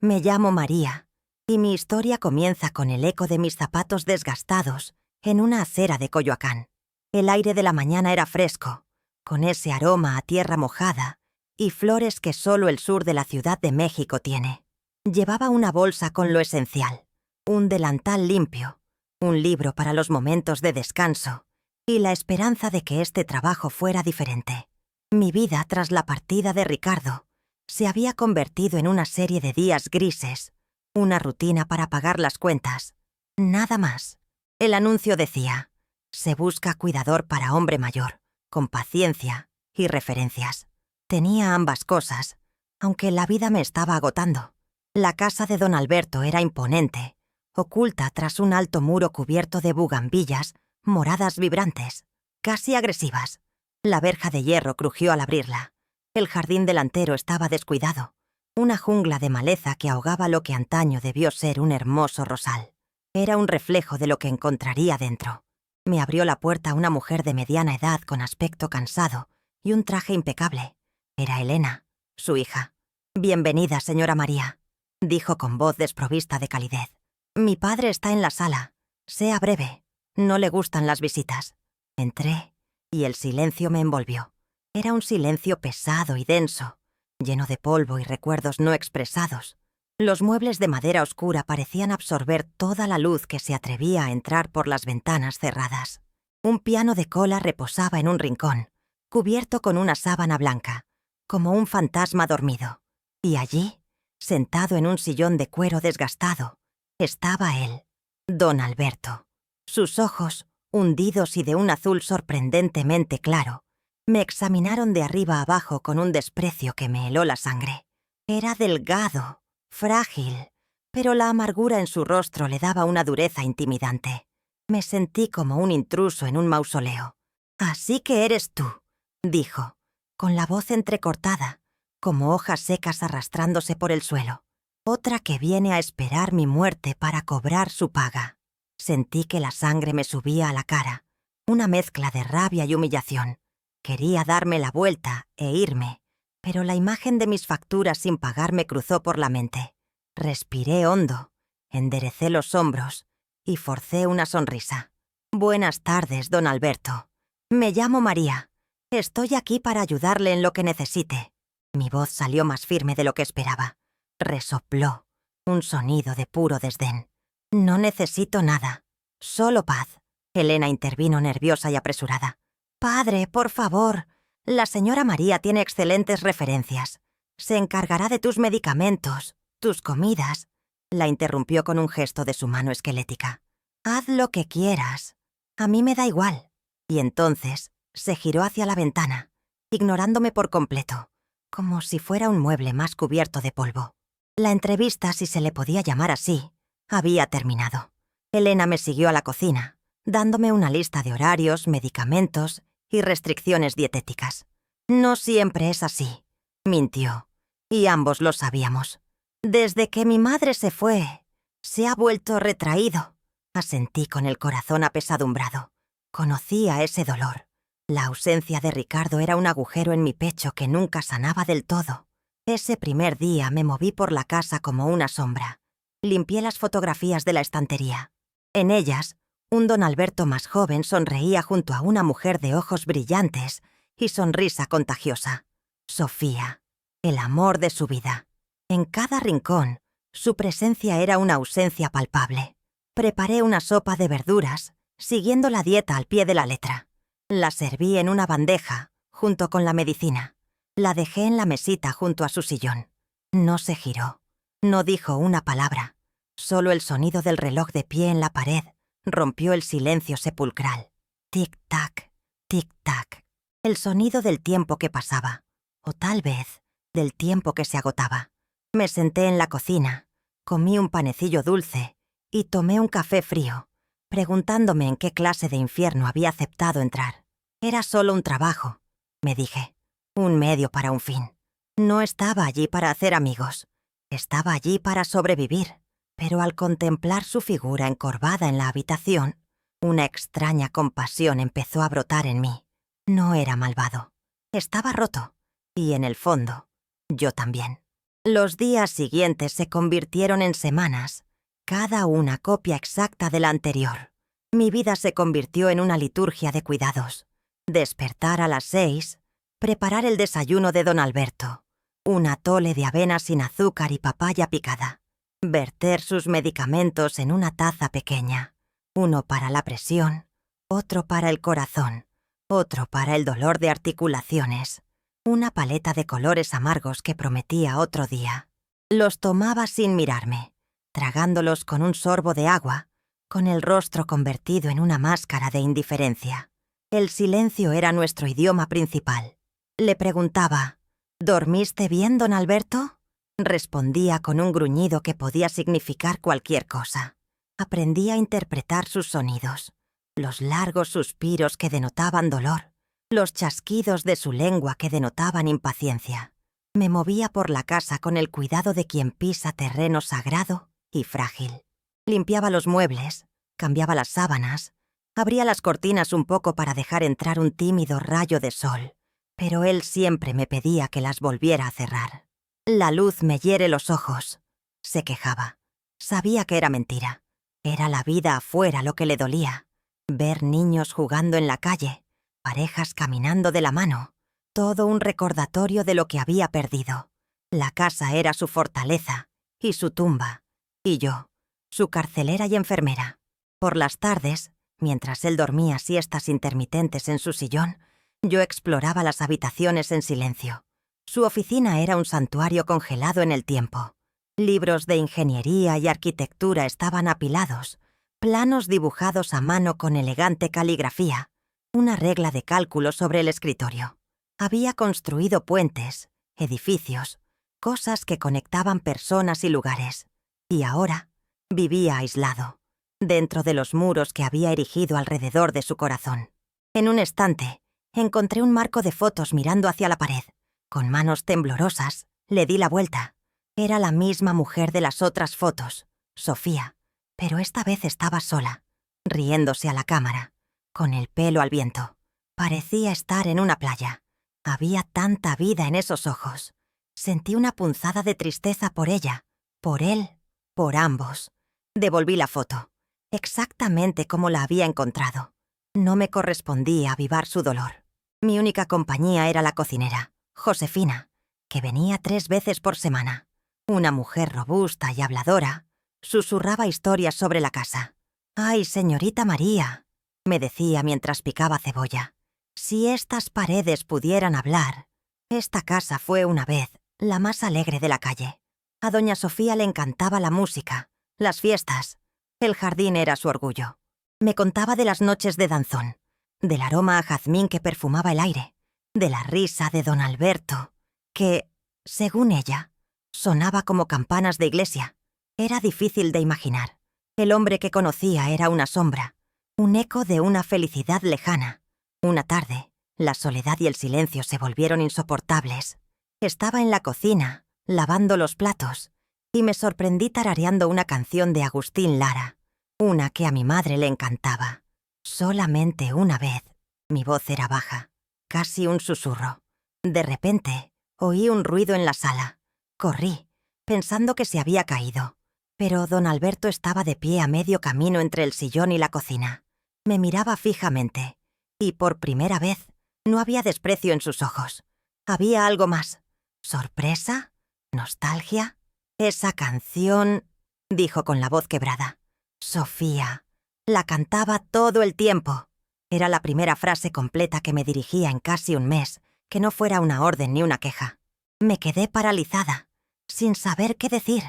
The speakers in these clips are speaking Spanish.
Me llamo María, y mi historia comienza con el eco de mis zapatos desgastados en una acera de Coyoacán. El aire de la mañana era fresco, con ese aroma a tierra mojada y flores que solo el sur de la Ciudad de México tiene. Llevaba una bolsa con lo esencial, un delantal limpio, un libro para los momentos de descanso y la esperanza de que este trabajo fuera diferente. Mi vida tras la partida de Ricardo se había convertido en una serie de días grises, una rutina para pagar las cuentas. Nada más. El anuncio decía: se busca cuidador para hombre mayor, con paciencia y referencias. Tenía ambas cosas, aunque la vida me estaba agotando. La casa de don Alberto era imponente, oculta tras un alto muro cubierto de bugambillas moradas vibrantes, casi agresivas. La verja de hierro crujió al abrirla. El jardín delantero estaba descuidado, una jungla de maleza que ahogaba lo que antaño debió ser un hermoso rosal. Era un reflejo de lo que encontraría dentro. Me abrió la puerta una mujer de mediana edad con aspecto cansado y un traje impecable. Era Elena, su hija. «Bienvenida, señora María», dijo con voz desprovista de calidez. «Mi padre está en la sala. Sea breve. No le gustan las visitas». Entré y el silencio me envolvió. Era un silencio pesado y denso, lleno de polvo y recuerdos no expresados. Los muebles de madera oscura parecían absorber toda la luz que se atrevía a entrar por las ventanas cerradas. Un piano de cola reposaba en un rincón, cubierto con una sábana blanca, como un fantasma dormido. Y allí, sentado en un sillón de cuero desgastado, estaba él, don Alberto. Sus ojos, hundidos y de un azul sorprendentemente claro, me examinaron de arriba abajo con un desprecio que me heló la sangre. Era delgado, frágil, pero la amargura en su rostro le daba una dureza intimidante. Me sentí como un intruso en un mausoleo. «Así que eres tú», dijo, con la voz entrecortada, como hojas secas arrastrándose por el suelo. «Otra que viene a esperar mi muerte para cobrar su paga». Sentí que la sangre me subía a la cara, una mezcla de rabia y humillación. Quería darme la vuelta e irme, pero la imagen de mis facturas sin pagar me cruzó por la mente. Respiré hondo, enderecé los hombros y forcé una sonrisa. «Buenas tardes, don Alberto. Me llamo María. Estoy aquí para ayudarle en lo que necesite». Mi voz salió más firme de lo que esperaba. Resopló, un sonido de puro desdén. «No necesito nada, solo paz». Elena intervino nerviosa y apresurada. «Padre, por favor, la señora María tiene excelentes referencias. Se encargará de tus medicamentos, tus comidas». La interrumpió con un gesto de su mano esquelética. «Haz lo que quieras. A mí me da igual». Y entonces se giró hacia la ventana, ignorándome por completo, como si fuera un mueble más cubierto de polvo. La entrevista, si se le podía llamar así, había terminado. Elena me siguió a la cocina, dándome una lista de horarios, medicamentos y restricciones dietéticas. «No siempre es así», mintió, y ambos lo sabíamos. «Desde que mi madre se fue, se ha vuelto retraído», asentí con el corazón apesadumbrado. Conocía ese dolor. La ausencia de Ricardo era un agujero en mi pecho que nunca sanaba del todo. Ese primer día me moví por la casa como una sombra. Limpié las fotografías de la estantería. En ellas, un don Alberto más joven sonreía junto a una mujer de ojos brillantes y sonrisa contagiosa. Sofía, el amor de su vida. En cada rincón, su presencia era una ausencia palpable. Preparé una sopa de verduras, siguiendo la dieta al pie de la letra. La serví en una bandeja, junto con la medicina. La dejé en la mesita junto a su sillón. No se giró. No dijo una palabra. Solo el sonido del reloj de pie en la pared rompió el silencio sepulcral. Tic-tac, tic-tac. El sonido del tiempo que pasaba, o tal vez del tiempo que se agotaba. Me senté en la cocina, comí un panecillo dulce y tomé un café frío, preguntándome en qué clase de infierno había aceptado entrar. Era solo un trabajo, me dije, un medio para un fin. No estaba allí para hacer amigos, estaba allí para sobrevivir. Pero al contemplar su figura encorvada en la habitación, una extraña compasión empezó a brotar en mí. No era malvado, estaba roto, y en el fondo, yo también. Los días siguientes se convirtieron en semanas, cada una copia exacta de la anterior. Mi vida se convirtió en una liturgia de cuidados. Despertar a las 6, preparar el desayuno de don Alberto, un atole de avena sin azúcar y papaya picada, verter sus medicamentos en una taza pequeña, uno para la presión, otro para el corazón, otro para el dolor de articulaciones, una paleta de colores amargos que prometía otro día. Los tomaba sin mirarme, tragándolos con un sorbo de agua, con el rostro convertido en una máscara de indiferencia. El silencio era nuestro idioma principal. Le preguntaba, ¿dormiste bien, don Alberto? Respondía con un gruñido que podía significar cualquier cosa. Aprendí a interpretar sus sonidos, los largos suspiros que denotaban dolor, los chasquidos de su lengua que denotaban impaciencia. Me movía por la casa con el cuidado de quien pisa terreno sagrado y frágil. Limpiaba los muebles, cambiaba las sábanas, abría las cortinas un poco para dejar entrar un tímido rayo de sol, pero él siempre me pedía que las volviera a cerrar. La luz me hiere los ojos, se quejaba. Sabía que era mentira. Era la vida afuera lo que le dolía. Ver niños jugando en la calle, parejas caminando de la mano, todo un recordatorio de lo que había perdido. La casa era su fortaleza y su tumba, y yo, su carcelera y enfermera. Por las tardes, mientras él dormía siestas intermitentes en su sillón, yo exploraba las habitaciones en silencio. Su oficina era un santuario congelado en el tiempo. Libros de ingeniería y arquitectura estaban apilados, planos dibujados a mano con elegante caligrafía, una regla de cálculo sobre el escritorio. Había construido puentes, edificios, cosas que conectaban personas y lugares. Y ahora vivía aislado, dentro de los muros que había erigido alrededor de su corazón. En un estante, encontré un marco de fotos mirando hacia la pared. Con manos temblorosas, le di la vuelta. Era la misma mujer de las otras fotos, Sofía, pero esta vez estaba sola, riéndose a la cámara, con el pelo al viento. Parecía estar en una playa. Había tanta vida en esos ojos. Sentí una punzada de tristeza por ella, por él, por ambos. Devolví la foto, exactamente como la había encontrado. No me correspondía avivar su dolor. Mi única compañía era la cocinera, Josefina, que venía 3 veces por semana. Una mujer robusta y habladora, susurraba historias sobre la casa. «Ay, señorita María», me decía mientras picaba cebolla, «si estas paredes pudieran hablar». Esta casa fue una vez la más alegre de la calle. A doña Sofía le encantaba la música, las fiestas. El jardín era su orgullo. Me contaba de las noches de danzón, del aroma a jazmín que perfumaba el aire, de la risa de don Alberto, que, según ella, sonaba como campanas de iglesia. Era difícil de imaginar. El hombre que conocía era una sombra, un eco de una felicidad lejana. Una tarde, la soledad y el silencio se volvieron insoportables. Estaba en la cocina, lavando los platos, y me sorprendí tarareando una canción de Agustín Lara, una que a mi madre le encantaba. Solamente una vez. Mi voz era baja, casi un susurro. De repente, oí un ruido en la sala. Corrí, pensando que se había caído. Pero don Alberto estaba de pie a medio camino entre el sillón y la cocina. Me miraba fijamente, y por primera vez no había desprecio en sus ojos. Había algo más. ¿Sorpresa? ¿Nostalgia? Esa canción, dijo con la voz quebrada. Sofía. La cantaba todo el tiempo. Era la primera frase completa que me dirigía en casi un mes, que no fuera una orden ni una queja. Me quedé paralizada, sin saber qué decir.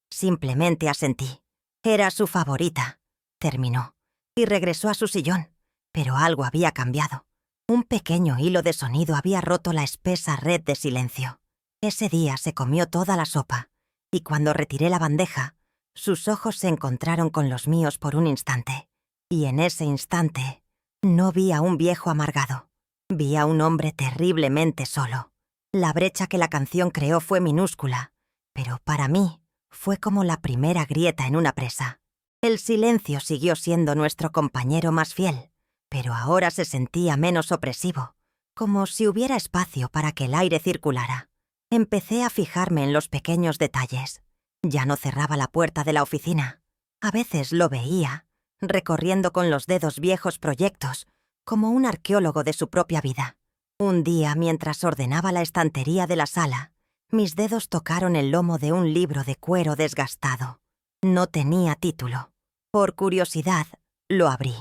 Simplemente asentí. Era su favorita. Terminó, y regresó a su sillón. Pero algo había cambiado. Un pequeño hilo de sonido había roto la espesa red de silencio. Ese día se comió toda la sopa, y cuando retiré la bandeja, sus ojos se encontraron con los míos por un instante. Y en ese instante, no vi a un viejo amargado. Vi a un hombre terriblemente solo. La brecha que la canción creó fue minúscula, pero para mí fue como la primera grieta en una presa. El silencio siguió siendo nuestro compañero más fiel, pero ahora se sentía menos opresivo, como si hubiera espacio para que el aire circulara. Empecé a fijarme en los pequeños detalles. Ya no cerraba la puerta de la oficina. A veces lo veía, recorriendo con los dedos viejos proyectos, como un arqueólogo de su propia vida. Un día, mientras ordenaba la estantería de la sala, mis dedos tocaron el lomo de un libro de cuero desgastado. No tenía título. Por curiosidad, lo abrí.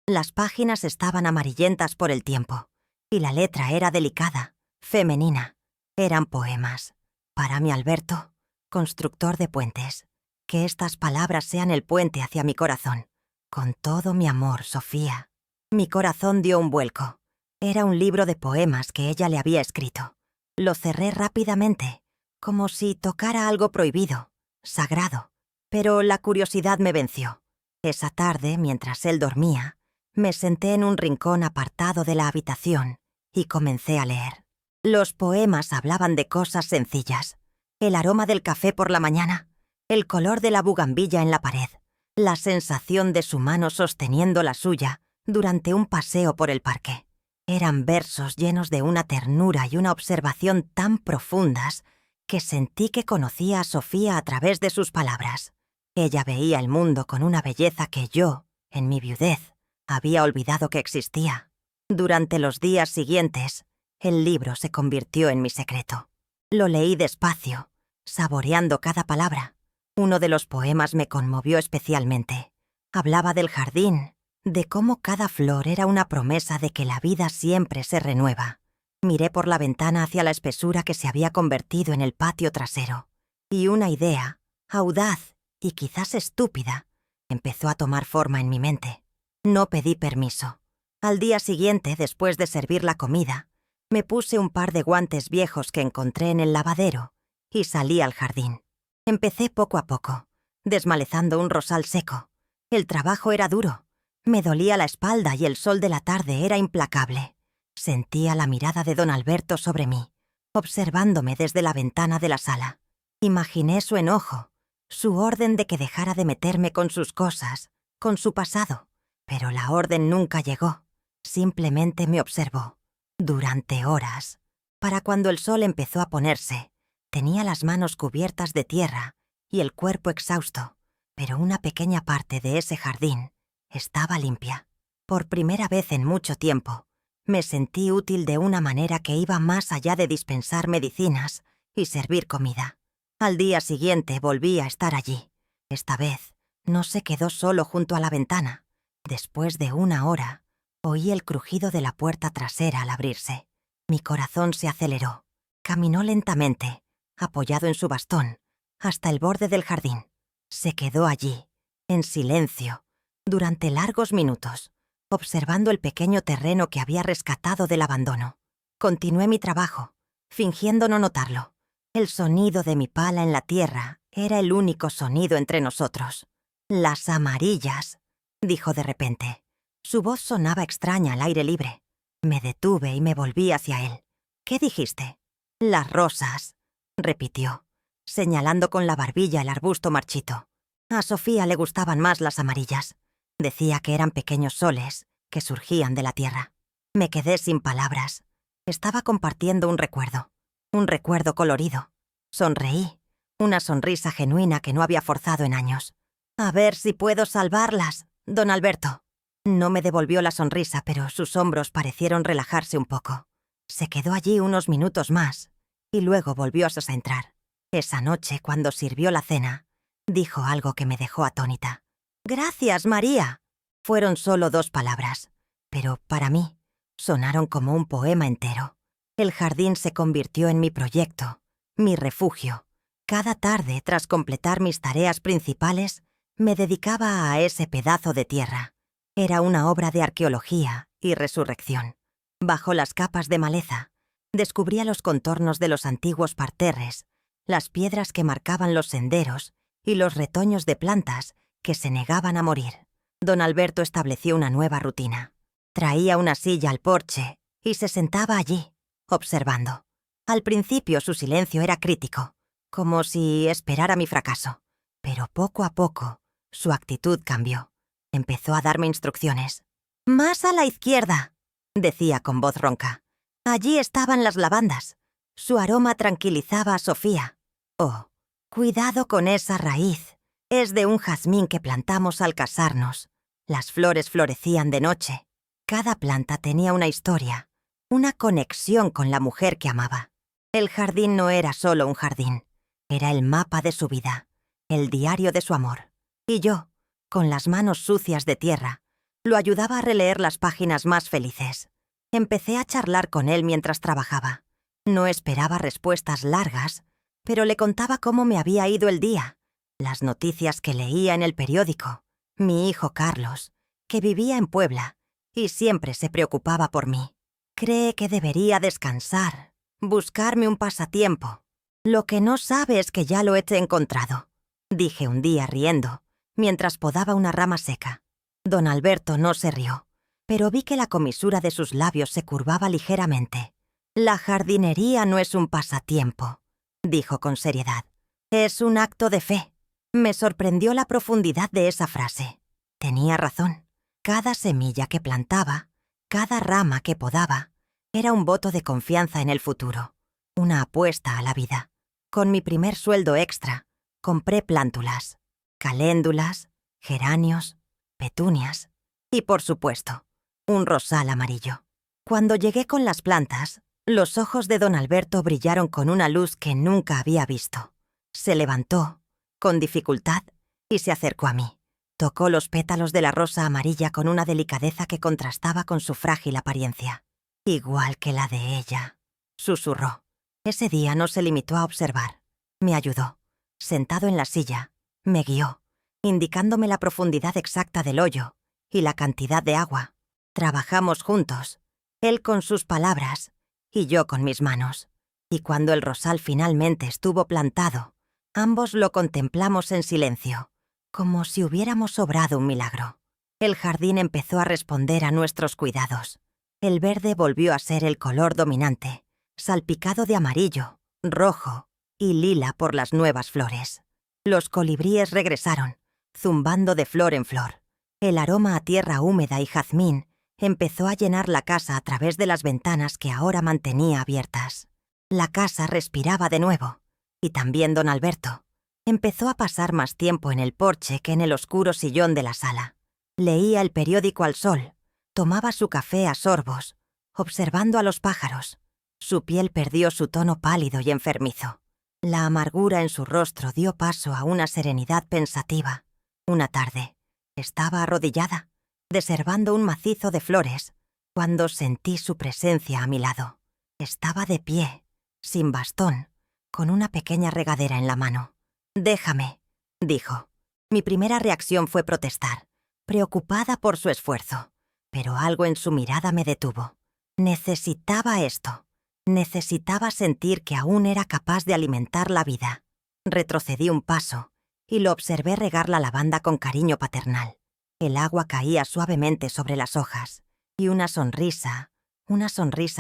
Las páginas estaban amarillentas por el tiempo, y la letra era delicada, femenina. Eran poemas. Para mi Alberto, constructor de puentes. Que estas palabras sean el puente hacia mi corazón. Con todo mi amor, Sofía. Mi corazón dio un vuelco. Era un libro de poemas que ella le había escrito. Lo cerré rápidamente, como si tocara algo prohibido, sagrado. Pero la curiosidad me venció. Esa tarde, mientras él dormía, me senté en un rincón apartado de la habitación y comencé a leer. Los poemas hablaban de cosas sencillas. El aroma del café por la mañana, el color de la bugambilla en la pared, la sensación de su mano sosteniendo la suya durante un paseo por el parque. Eran versos llenos de una ternura y una observación tan profundas que sentí que conocía a Sofía a través de sus palabras. Ella veía el mundo con una belleza que yo, en mi viudez, había olvidado que existía. Durante los días siguientes, el libro se convirtió en mi secreto. Lo leí despacio, saboreando cada palabra. Uno de los poemas me conmovió especialmente. Hablaba del jardín, de cómo cada flor era una promesa de que la vida siempre se renueva. Miré por la ventana hacia la espesura que se había convertido en el patio trasero, y una idea, audaz y quizás estúpida, empezó a tomar forma en mi mente. No pedí permiso. Al día siguiente, después de servir la comida, me puse un par de guantes viejos que encontré en el lavadero y salí al jardín. Empecé poco a poco, desmalezando un rosal seco. El trabajo era duro. Me dolía la espalda y el sol de la tarde era implacable. Sentía la mirada de don Alberto sobre mí, observándome desde la ventana de la sala. Imaginé su enojo, su orden de que dejara de meterme con sus cosas, con su pasado. Pero la orden nunca llegó. Simplemente me observó. Durante horas. Para cuando el sol empezó a ponerse, tenía las manos cubiertas de tierra y el cuerpo exhausto, pero una pequeña parte de ese jardín estaba limpia. Por primera vez en mucho tiempo, me sentí útil de una manera que iba más allá de dispensar medicinas y servir comida. Al día siguiente volví a estar allí. Esta vez, no se quedó solo junto a la ventana. Después de una hora, oí el crujido de la puerta trasera al abrirse. Mi corazón se aceleró. Caminó lentamente, apoyado en su bastón, hasta el borde del jardín. Se quedó allí, en silencio, durante largos minutos, observando el pequeño terreno que había rescatado del abandono. Continué mi trabajo, fingiendo no notarlo. El sonido de mi pala en la tierra era el único sonido entre nosotros. «Las amarillas», dijo de repente. Su voz sonaba extraña al aire libre. Me detuve y me volví hacia él. «¿Qué dijiste?» «Las rosas», repitió, señalando con la barbilla el arbusto marchito. A Sofía le gustaban más las amarillas. Decía que eran pequeños soles que surgían de la tierra. Me quedé sin palabras. Estaba compartiendo un recuerdo colorido. Sonreí, una sonrisa genuina que no había forzado en años. «A ver si puedo salvarlas, don Alberto». No me devolvió la sonrisa, pero sus hombros parecieron relajarse un poco. Se quedó allí unos minutos más y luego volvió a entrar. Esa noche, cuando sirvió la cena, dijo algo que me dejó atónita. «Gracias, María». Fueron solo 2 palabras, pero para mí sonaron como un poema entero. El jardín se convirtió en mi proyecto, mi refugio. Cada tarde, tras completar mis tareas principales, me dedicaba a ese pedazo de tierra. Era una obra de arqueología y resurrección. Bajo las capas de maleza, descubría los contornos de los antiguos parterres, las piedras que marcaban los senderos y los retoños de plantas que se negaban a morir. Don Alberto estableció una nueva rutina. Traía una silla al porche y se sentaba allí, observando. Al principio su silencio era crítico, como si esperara mi fracaso. Pero poco a poco, su actitud cambió. Empezó a darme instrucciones. «Más a la izquierda», decía con voz ronca. «Allí estaban las lavandas. Su aroma tranquilizaba a Sofía. Oh, cuidado con esa raíz. Es de un jazmín que plantamos al casarnos. Las flores florecían de noche. Cada planta tenía una historia, una conexión con la mujer que amaba. El jardín no era solo un jardín. Era el mapa de su vida, el diario de su amor. Y yo, con las manos sucias de tierra, lo ayudaba a releer las páginas más felices. Empecé a charlar con él mientras trabajaba. No esperaba respuestas largas, pero le contaba cómo me había ido el día, las noticias que leía en el periódico, mi hijo Carlos, que vivía en Puebla y siempre se preocupaba por mí. Cree que debería descansar, buscarme un pasatiempo. Lo que no sabe es que ya lo he encontrado, dije un día riendo, mientras podaba una rama seca. Don Alberto no se rió, pero vi que la comisura de sus labios se curvaba ligeramente. La jardinería no es un pasatiempo, dijo con seriedad. Es un acto de fe. Me sorprendió la profundidad de esa frase. Tenía razón. Cada semilla que plantaba, cada rama que podaba, era un voto de confianza en el futuro, una apuesta a la vida. Con mi primer sueldo extra, compré plántulas, caléndulas, geranios, petunias y, por supuesto, un rosal amarillo. Cuando llegué con las plantas, los ojos de don Alberto brillaron con una luz que nunca había visto. Se levantó, con dificultad, y se acercó a mí. Tocó los pétalos de la rosa amarilla con una delicadeza que contrastaba con su frágil apariencia. Igual que la de ella, susurró. Ese día no se limitó a observar. Me ayudó. Sentado en la silla, me guió, indicándome la profundidad exacta del hoyo y la cantidad de agua. Trabajamos juntos, él con sus palabras y yo con mis manos. Y cuando el rosal finalmente estuvo plantado, ambos lo contemplamos en silencio, como si hubiéramos obrado un milagro. El jardín empezó a responder a nuestros cuidados. El verde volvió a ser el color dominante, salpicado de amarillo, rojo y lila por las nuevas flores. Los colibríes regresaron, zumbando de flor en flor. El aroma a tierra húmeda y jazmín empezó a llenar la casa a través de las ventanas que ahora mantenía abiertas. La casa respiraba de nuevo, y también don Alberto. Empezó a pasar más tiempo en el porche que en el oscuro sillón de la sala. Leía el periódico al sol, tomaba su café a sorbos, observando a los pájaros. Su piel perdió su tono pálido y enfermizo. La amargura en su rostro dio paso a una serenidad pensativa. Una tarde, estaba arrodillada, deservando un macizo de flores, cuando sentí su presencia a mi lado. Estaba de pie, sin bastón, con una pequeña regadera en la mano. «Déjame», dijo. Mi primera reacción fue protestar, preocupada por su esfuerzo, pero algo en su mirada me detuvo. Necesitaba esto. Necesitaba sentir que aún era capaz de alimentar la vida. Retrocedí un paso y lo observé regar la lavanda con cariño paternal. El agua caía suavemente sobre las hojas y una sonrisa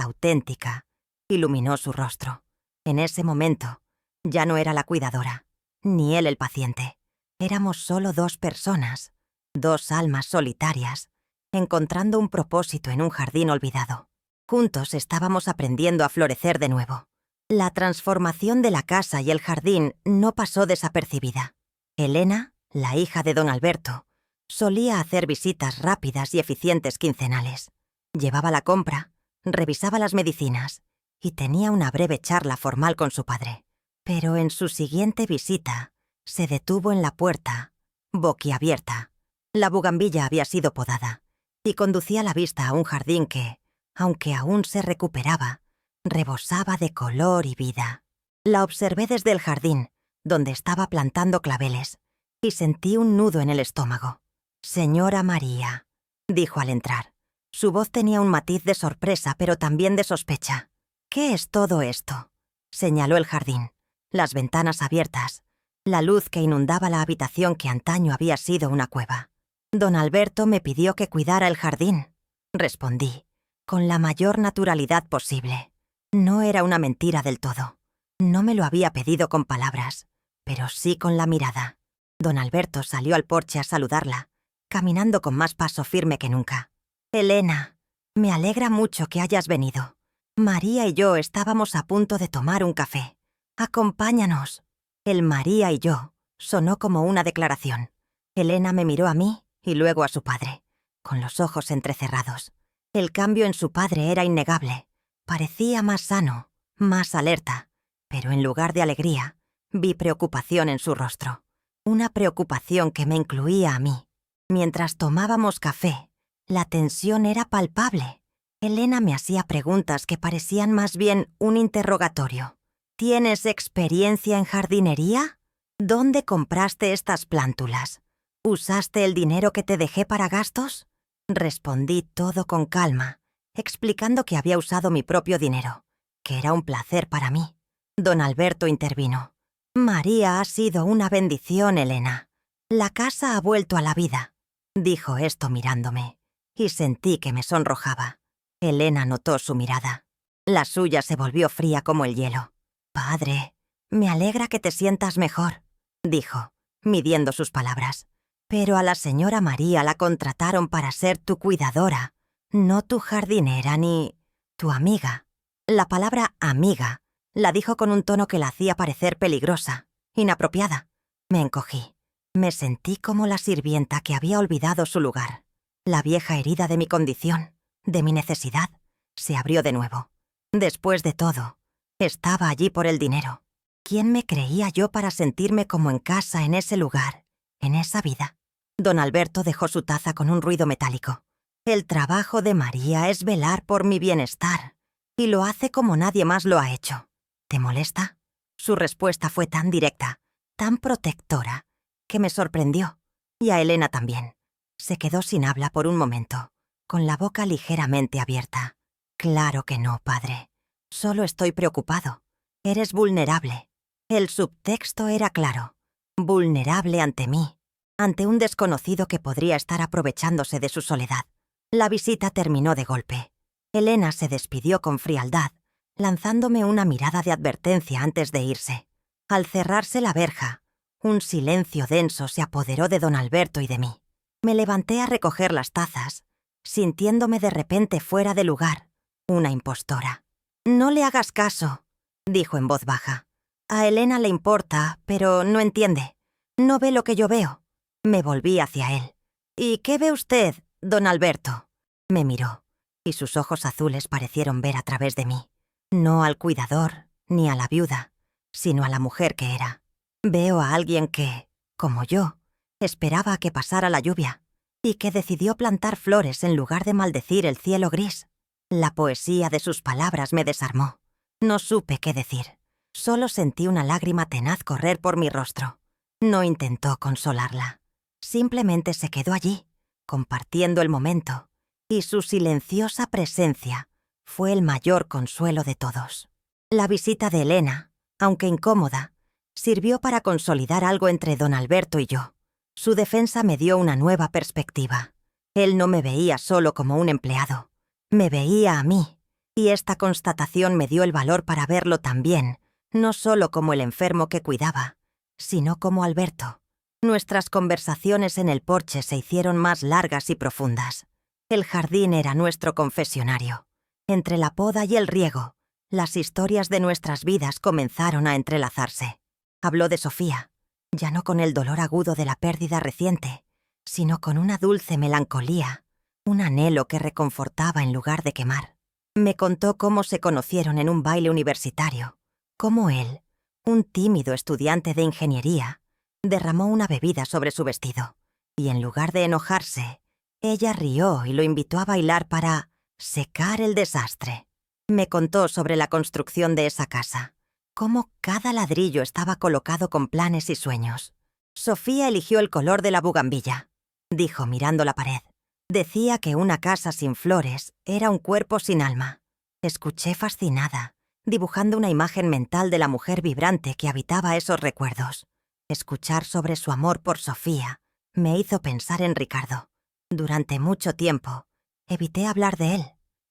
auténtica, iluminó su rostro. En ese momento, ya no era la cuidadora, ni él el paciente. Éramos solo dos personas, dos almas solitarias, encontrando un propósito en un jardín olvidado. Juntos estábamos aprendiendo a florecer de nuevo. La transformación de la casa y el jardín no pasó desapercibida. Elena, la hija de don Alberto, solía hacer visitas rápidas y eficientes quincenales. Llevaba la compra, revisaba las medicinas y tenía una breve charla formal con su padre. Pero en su siguiente visita, se detuvo en la puerta, boquiabierta. La bugambilla había sido podada y conducía la vista a un jardín que, aunque aún se recuperaba, rebosaba de color y vida. La observé desde el jardín, donde estaba plantando claveles, y sentí un nudo en el estómago. «Señora María», dijo al entrar. Su voz tenía un matiz de sorpresa, pero también de sospecha. «¿Qué es todo esto?», señaló el jardín, las ventanas abiertas, la luz que inundaba la habitación que antaño había sido una cueva. «Don Alberto me pidió que cuidara el jardín», respondí, con la mayor naturalidad posible. No era una mentira del todo. No me lo había pedido con palabras, pero sí con la mirada. Don Alberto salió al porche a saludarla, caminando con más paso firme que nunca. «Elena, me alegra mucho que hayas venido. María y yo estábamos a punto de tomar un café. «Acompáñanos». El María y yo sonó como una declaración. Elena me miró a mí y luego a su padre, con los ojos entrecerrados. El cambio en su padre era innegable. Parecía más sano, más alerta, pero en lugar de alegría, vi preocupación en su rostro. Una preocupación que me incluía a mí. Mientras tomábamos café, la tensión era palpable. Elena me hacía preguntas que parecían más bien un interrogatorio. ¿Tienes experiencia en jardinería? ¿Dónde compraste estas plántulas? ¿Usaste el dinero que te dejé para gastos? Respondí todo con calma, explicando que había usado mi propio dinero, que era un placer para mí. Don Alberto intervino. «María ha sido una bendición, Elena. La casa ha vuelto a la vida», dijo esto mirándome, y sentí que me sonrojaba. Elena notó su mirada. La suya se volvió fría como el hielo. «Padre, me alegra que te sientas mejor», dijo, midiendo sus palabras. «Pero a la señora María la contrataron para ser tu cuidadora, no tu jardinera ni tu amiga». La palabra amiga la dijo con un tono que la hacía parecer peligrosa, inapropiada. Me encogí. Me sentí como la sirvienta que había olvidado su lugar. La vieja herida de mi condición, de mi necesidad, se abrió de nuevo. Después de todo, estaba allí por el dinero. ¿Quién me creía yo para sentirme como en casa en ese lugar, en esa vida? Don Alberto dejó su taza con un ruido metálico. «El trabajo de María es velar por mi bienestar, y lo hace como nadie más lo ha hecho. ¿Te molesta?» Su respuesta fue tan directa, tan protectora, que me sorprendió. Y a Elena también. Se quedó sin habla por un momento, con la boca ligeramente abierta. «Claro que no, padre. Solo estoy preocupado. Eres vulnerable». El subtexto era claro. Vulnerable ante mí, ante un desconocido que podría estar aprovechándose de su soledad. La visita terminó de golpe. Elena se despidió con frialdad, lanzándome una mirada de advertencia antes de irse. Al cerrarse la verja, un silencio denso se apoderó de don Alberto y de mí. Me levanté a recoger las tazas, sintiéndome de repente fuera de lugar, una impostora. «No le hagas caso», dijo en voz baja. «A Elena le importa, pero no entiende. No ve lo que yo veo». Me volví hacia él. «¿Y qué ve usted, don Alberto?» Me miró, y sus ojos azules parecieron ver a través de mí. No al cuidador, ni a la viuda, sino a la mujer que era. Veo a alguien que, como yo, esperaba a que pasara la lluvia, y que decidió plantar flores en lugar de maldecir el cielo gris. La poesía de sus palabras me desarmó. No supe qué decir. Solo sentí una lágrima tenaz correr por mi rostro. No intentó consolarla. Simplemente se quedó allí, compartiendo el momento, y su silenciosa presencia fue el mayor consuelo de todos. La visita de Elena, aunque incómoda, sirvió para consolidar algo entre don Alberto y yo. Su defensa me dio una nueva perspectiva. Él no me veía solo como un empleado. Me veía a mí, y esta constatación me dio el valor para verlo también, no solo como el enfermo que cuidaba, sino como Alberto. Nuestras conversaciones en el porche se hicieron más largas y profundas. El jardín era nuestro confesionario. Entre la poda y el riego, las historias de nuestras vidas comenzaron a entrelazarse. Habló de Sofía, ya no con el dolor agudo de la pérdida reciente, sino con una dulce melancolía, un anhelo que reconfortaba en lugar de quemar. Me contó cómo se conocieron en un baile universitario, cómo él, un tímido estudiante de ingeniería, derramó una bebida sobre su vestido, y en lugar de enojarse, ella rió y lo invitó a bailar para secar el desastre. Me contó sobre la construcción de esa casa, cómo cada ladrillo estaba colocado con planes y sueños. «Sofía eligió el color de la bugambilla», dijo mirando la pared. «Decía que una casa sin flores era un cuerpo sin alma». Escuché fascinada, dibujando una imagen mental de la mujer vibrante que habitaba esos recuerdos. Escuchar sobre su amor por Sofía me hizo pensar en Ricardo. Durante mucho tiempo, evité hablar de él.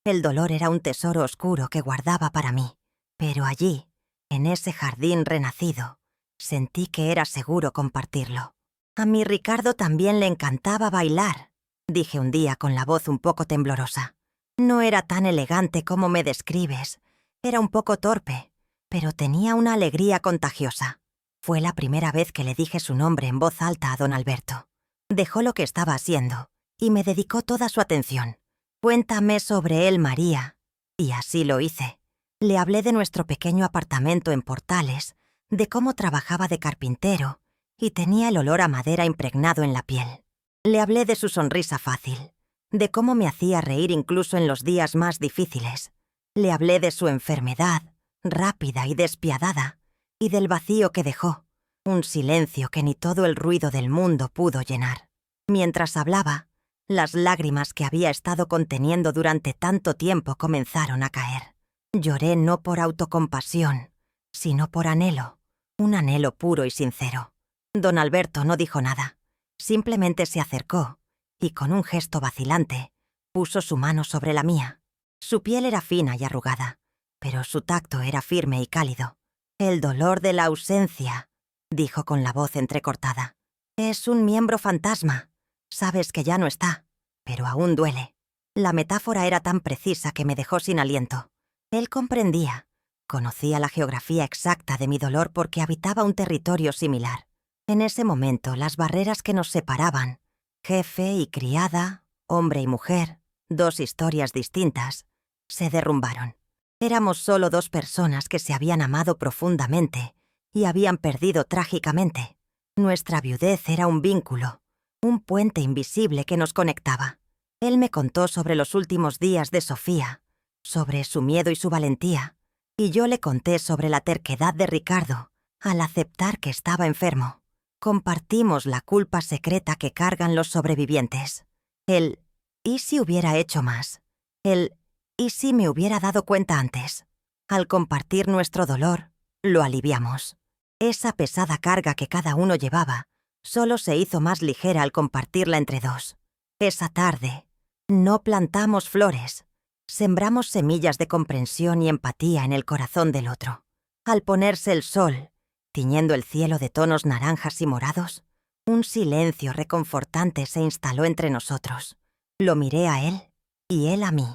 El dolor era un tesoro oscuro que guardaba para mí. Pero allí, en ese jardín renacido, sentí que era seguro compartirlo. «A mi Ricardo también le encantaba bailar», dije un día con la voz un poco temblorosa. No era tan elegante como me describes. Era un poco torpe, pero tenía una alegría contagiosa. Fue la primera vez que le dije su nombre en voz alta a don Alberto. Dejó lo que estaba haciendo y me dedicó toda su atención. «Cuéntame sobre él, María». Y así lo hice. Le hablé de nuestro pequeño apartamento en Portales, de cómo trabajaba de carpintero y tenía el olor a madera impregnado en la piel. Le hablé de su sonrisa fácil, de cómo me hacía reír incluso en los días más difíciles. Le hablé de su enfermedad, rápida y despiadada, y del vacío que dejó, un silencio que ni todo el ruido del mundo pudo llenar. Mientras hablaba, las lágrimas que había estado conteniendo durante tanto tiempo comenzaron a caer. Lloré no por autocompasión, sino por anhelo, un anhelo puro y sincero. Don Alberto no dijo nada, simplemente se acercó y con un gesto vacilante puso su mano sobre la mía. Su piel era fina y arrugada, pero su tacto era firme y cálido. «El dolor de la ausencia», dijo con la voz entrecortada. «Es un miembro fantasma. Sabes que ya no está, pero aún duele». La metáfora era tan precisa que me dejó sin aliento. Él comprendía. Conocía la geografía exacta de mi dolor porque habitaba un territorio similar. En ese momento, las barreras que nos separaban, jefe y criada, hombre y mujer, dos historias distintas, se derrumbaron. Éramos solo dos personas que se habían amado profundamente y habían perdido trágicamente. Nuestra viudez era un vínculo, un puente invisible que nos conectaba. Él me contó sobre los últimos días de Sofía, sobre su miedo y su valentía, y yo le conté sobre la terquedad de Ricardo al aceptar que estaba enfermo. Compartimos la culpa secreta que cargan los sobrevivientes. El «¿y si hubiera hecho más?», el «¿y si me hubiera dado cuenta antes?». Al compartir nuestro dolor, lo aliviamos. Esa pesada carga que cada uno llevaba solo se hizo más ligera al compartirla entre dos. Esa tarde, no plantamos flores, sembramos semillas de comprensión y empatía en el corazón del otro. Al ponerse el sol, tiñendo el cielo de tonos naranjas y morados, un silencio reconfortante se instaló entre nosotros. Lo miré a él y él a mí,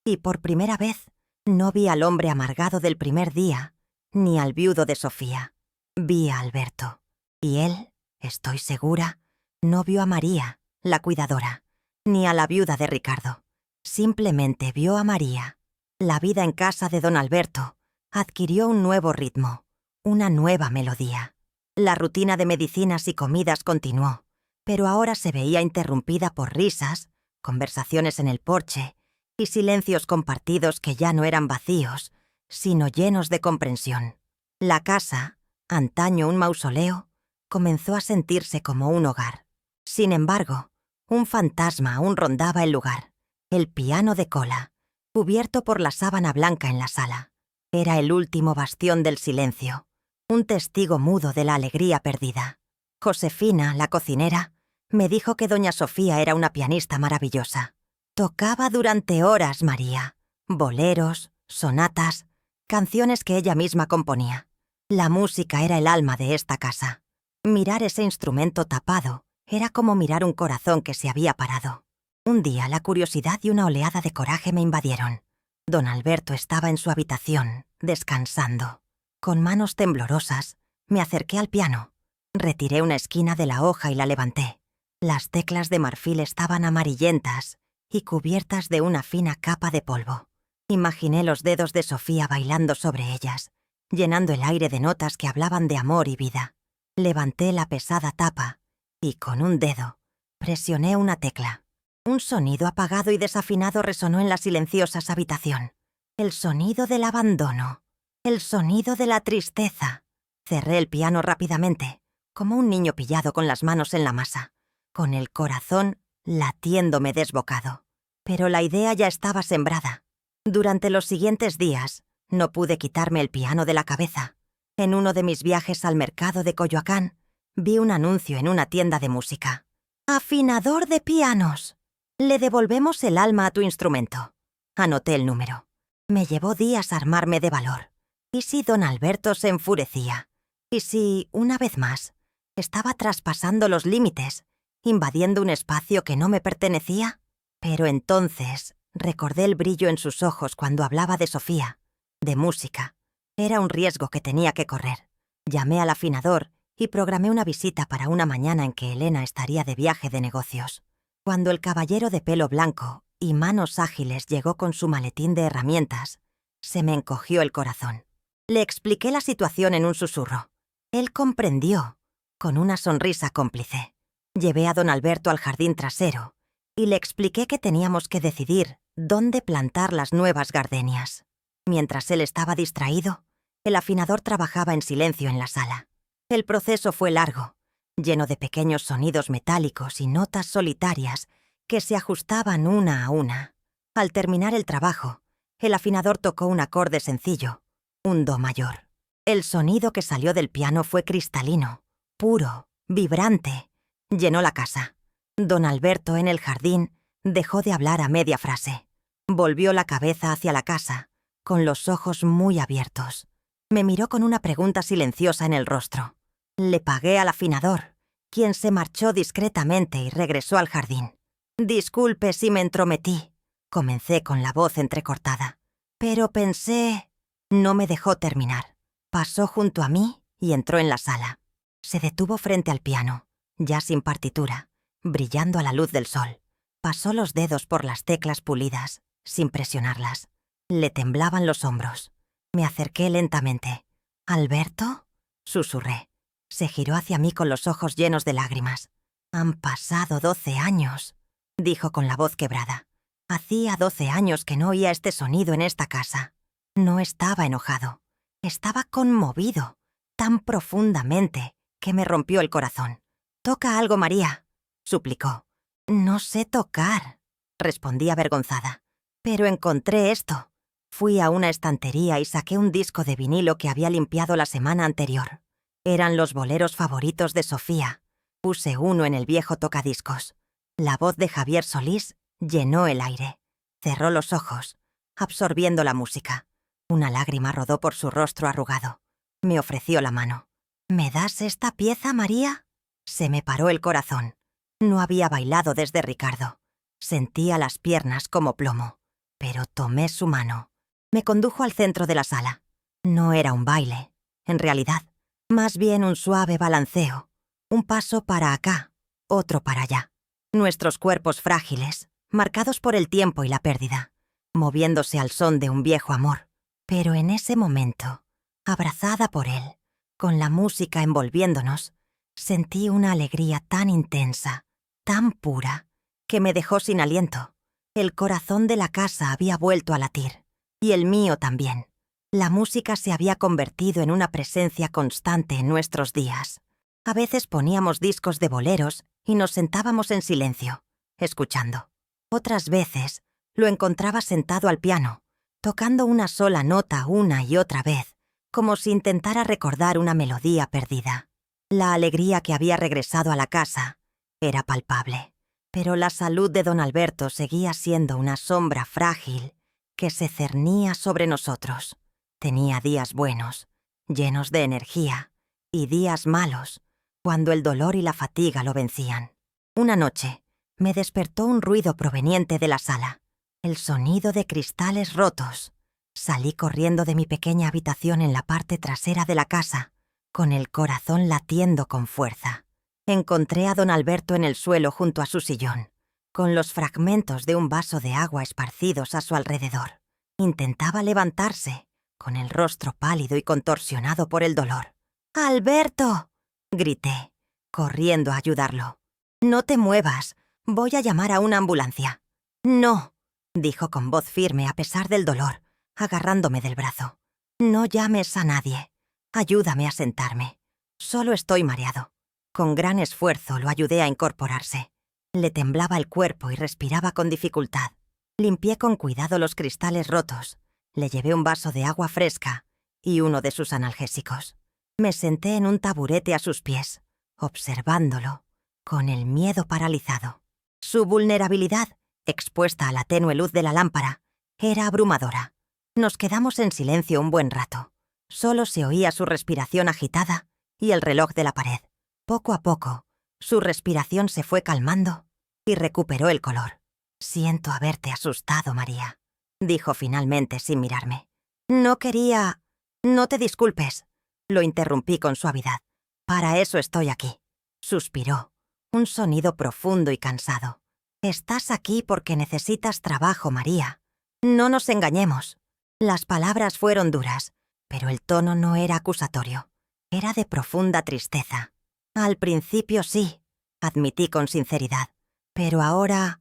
y por primera vez no vi al hombre amargado del primer día, ni al viudo de Sofía. Vi a Alberto, y él, estoy segura, no vio a María, la cuidadora, ni a la viuda de Ricardo. Simplemente vio a María. La vida en casa de don Alberto adquirió un nuevo ritmo, una nueva melodía. La rutina de medicinas y comidas continuó, pero ahora se veía interrumpida por risas, conversaciones en el porche y silencios compartidos que ya no eran vacíos, sino llenos de comprensión. La casa, antaño un mausoleo, comenzó a sentirse como un hogar. Sin embargo, un fantasma aún rondaba el lugar, el piano de cola, cubierto por la sábana blanca en la sala. Era el último bastión del silencio, un testigo mudo de la alegría perdida. Josefina, la cocinera, me dijo que doña Sofía era una pianista maravillosa. Tocaba durante horas, María, boleros, sonatas, canciones que ella misma componía. La música era el alma de esta casa. Mirar ese instrumento tapado era como mirar un corazón que se había parado. Un día la curiosidad y una oleada de coraje me invadieron. Don Alberto estaba en su habitación, descansando. Con manos temblorosas, me acerqué al piano. Retiré una esquina de la hoja y la levanté. Las teclas de marfil estaban amarillentas y cubiertas de una fina capa de polvo. Imaginé los dedos de Sofía bailando sobre ellas, llenando el aire de notas que hablaban de amor y vida. Levanté la pesada tapa y, con un dedo, presioné una tecla. Un sonido apagado y desafinado resonó en la silenciosa habitación. El sonido del abandono. El sonido de la tristeza. Cerré el piano rápidamente, como un niño pillado con las manos en la masa, con el corazón latiéndome desbocado. Pero la idea ya estaba sembrada. Durante los siguientes días, no pude quitarme el piano de la cabeza. En uno de mis viajes al mercado de Coyoacán, vi un anuncio en una tienda de música. «Afinador de pianos. Le devolvemos el alma a tu instrumento». Anoté el número. Me llevó días armarme de valor. ¿Y si don Alberto se enfurecía? ¿Y si, una vez más, estaba traspasando los límites, invadiendo un espacio que no me pertenecía? Pero entonces Recordé el brillo en sus ojos cuando hablaba de Sofía, de música. Era un riesgo que tenía que correr. Llamé al afinador y programé una visita para una mañana en que Elena estaría de viaje de negocios. Cuando el caballero de pelo blanco y manos ágiles llegó con su maletín de herramientas, se me encogió el corazón. Le expliqué la situación en un susurro. Él comprendió, con una sonrisa cómplice. Llevé a don Alberto al jardín trasero y le expliqué que teníamos que decidir dónde plantar las nuevas gardenias. Mientras él estaba distraído, el afinador trabajaba en silencio en la sala. El proceso fue largo, lleno de pequeños sonidos metálicos y notas solitarias que se ajustaban una a una. Al terminar el trabajo, el afinador tocó un acorde sencillo, un do mayor. El sonido que salió del piano fue cristalino, puro, vibrante. Llenó la casa. Don Alberto, en el jardín, dejó de hablar a media frase. Volvió la cabeza hacia la casa, con los ojos muy abiertos. Me miró con una pregunta silenciosa en el rostro. Le pagué al afinador, quien se marchó discretamente y regresó al jardín. «Disculpe si me entrometí», comencé con la voz entrecortada. Pero pensé... No me dejó terminar. Pasó junto a mí y entró en la sala. Se detuvo frente al piano, ya sin partitura, brillando a la luz del sol. Pasó los dedos por las teclas pulidas, sin presionarlas. Le temblaban los hombros. Me acerqué lentamente. «¿Alberto?», susurré. Se giró hacia mí con los ojos llenos de lágrimas. «Han pasado 12 años», dijo con la voz quebrada. Hacía 12 años que no oía este sonido en esta casa. No estaba enojado. Estaba conmovido, tan profundamente que me rompió el corazón. «Toca algo, María», suplicó. «No sé tocar», respondí avergonzada. «Pero encontré esto». Fui a una estantería y saqué un disco de vinilo que había limpiado la semana anterior. Eran los boleros favoritos de Sofía. Puse uno en el viejo tocadiscos. La voz de Javier Solís llenó el aire. Cerró los ojos, absorbiendo la música. Una lágrima rodó por su rostro arrugado. Me ofreció la mano. «¿Me das esta pieza, María?». Se me paró el corazón. No había bailado desde Ricardo. Sentía las piernas como plomo. Pero tomé su mano. Me condujo al centro de la sala. No era un baile, en realidad. Más bien un suave balanceo. Un paso para acá, otro para allá. Nuestros cuerpos frágiles, marcados por el tiempo y la pérdida, moviéndose al son de un viejo amor. Pero en ese momento, abrazada por él, con la música envolviéndonos, sentí una alegría tan intensa, tan pura, que me dejó sin aliento. El corazón de la casa había vuelto a latir, y el mío también. La música se había convertido en una presencia constante en nuestros días. A veces poníamos discos de boleros y nos sentábamos en silencio, escuchando. Otras veces lo encontraba sentado al piano, tocando una sola nota una y otra vez, como si intentara recordar una melodía perdida. La alegría que había regresado a la casa era palpable, pero la salud de don Alberto seguía siendo una sombra frágil que se cernía sobre nosotros. Tenía días buenos, llenos de energía, y días malos, cuando el dolor y la fatiga lo vencían. Una noche, me despertó un ruido proveniente de la sala, el sonido de cristales rotos. Salí corriendo de mi pequeña habitación en la parte trasera de la casa, con el corazón latiendo con fuerza. Encontré a don Alberto en el suelo junto a su sillón, con los fragmentos de un vaso de agua esparcidos a su alrededor. Intentaba levantarse, con el rostro pálido y contorsionado por el dolor. «¡Alberto!», grité, corriendo a ayudarlo. «No te muevas, voy a llamar a una ambulancia». «No», dijo con voz firme a pesar del dolor, agarrándome del brazo. «No llames a nadie. Ayúdame a sentarme. Solo estoy mareado». Con gran esfuerzo lo ayudé a incorporarse. Le temblaba el cuerpo y respiraba con dificultad. Limpié con cuidado los cristales rotos. Le llevé un vaso de agua fresca y uno de sus analgésicos. Me senté en un taburete a sus pies, observándolo, con el miedo paralizado. Su vulnerabilidad, expuesta a la tenue luz de la lámpara, era abrumadora. Nos quedamos en silencio un buen rato. Solo se oía su respiración agitada y el reloj de la pared. Poco a poco, su respiración se fue calmando y recuperó el color. Siento haberte asustado, María, dijo finalmente sin mirarme. No quería... No te disculpes. Lo interrumpí con suavidad. Para eso estoy aquí. Suspiró, un sonido profundo y cansado. Estás aquí porque necesitas trabajo, María. No nos engañemos. Las palabras fueron duras, pero el tono no era acusatorio. Era de profunda tristeza. Al principio sí, admití con sinceridad. Pero ahora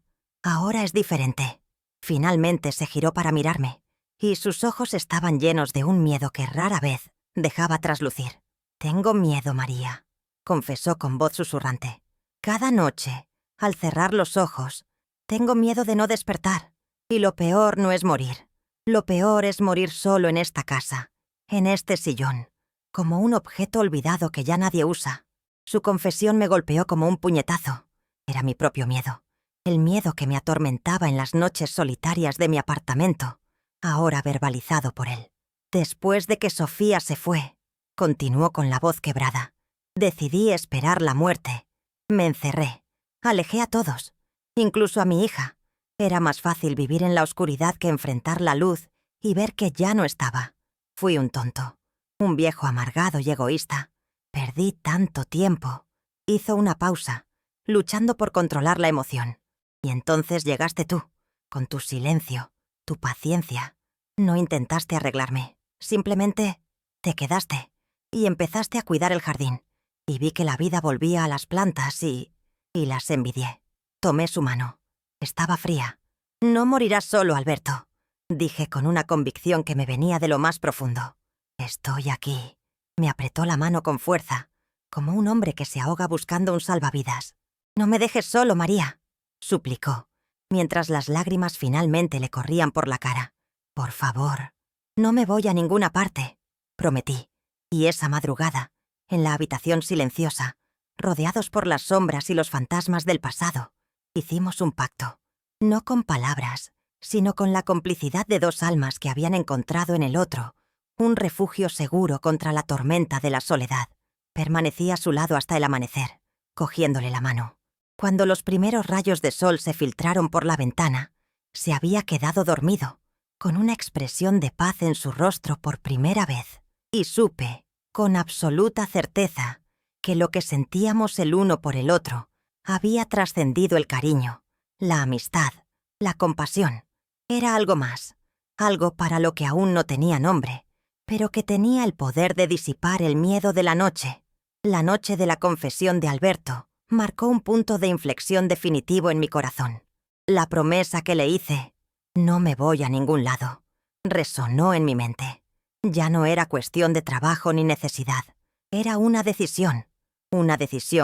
es diferente. Finalmente se giró para mirarme, y sus ojos estaban llenos de un miedo que rara vez dejaba traslucir. Tengo miedo, María, confesó con voz susurrante. Cada noche, al cerrar los ojos, tengo miedo de no despertar. Y lo peor no es morir. Lo peor es morir solo en esta casa, en este sillón, como un objeto olvidado que ya nadie usa. Su confesión me golpeó como un puñetazo. Era mi propio miedo. El miedo que me atormentaba en las noches solitarias de mi apartamento, ahora verbalizado por él. Después de que Sofía se fue, continuó con la voz quebrada, decidí esperar la muerte. Me encerré. Alejé a todos, incluso a mi hija. Era más fácil vivir en la oscuridad que enfrentar la luz y ver que ya no estaba. Fui un tonto, un viejo amargado y egoísta. Perdí tanto tiempo. Hizo una pausa, luchando por controlar la emoción. Y entonces llegaste tú, con tu silencio, tu paciencia. No intentaste arreglarme, simplemente te quedaste y empezaste a cuidar el jardín. Y vi que la vida volvía a las plantas y las envidié. Tomé su mano. Estaba fría. No morirás solo, Alberto, dije con una convicción que me venía de lo más profundo. Estoy aquí. Me apretó la mano con fuerza, como un hombre que se ahoga buscando un salvavidas. No me dejes solo, María, suplicó, mientras las lágrimas finalmente le corrían por la cara. Por favor, no me voy a ninguna parte, prometí. Y esa madrugada, en la habitación silenciosa, rodeados por las sombras y los fantasmas del pasado, hicimos un pacto, no con palabras, sino con la complicidad de dos almas que habían encontrado en el otro un refugio seguro contra la tormenta de la soledad. Permanecí a su lado hasta el amanecer, cogiéndole la mano. Cuando los primeros rayos de sol se filtraron por la ventana, se había quedado dormido, con una expresión de paz en su rostro por primera vez, y supe, con absoluta certeza, que lo que sentíamos el uno por el otro había trascendido el cariño, la amistad, la compasión. Era algo más, algo para lo que aún no tenía nombre, pero que tenía el poder de disipar el miedo de la noche. La noche de la confesión de Alberto marcó un punto de inflexión definitivo en mi corazón. La promesa que le hice, no me voy a ningún lado, resonó en mi mente. Ya no era cuestión de trabajo ni necesidad, era una decisión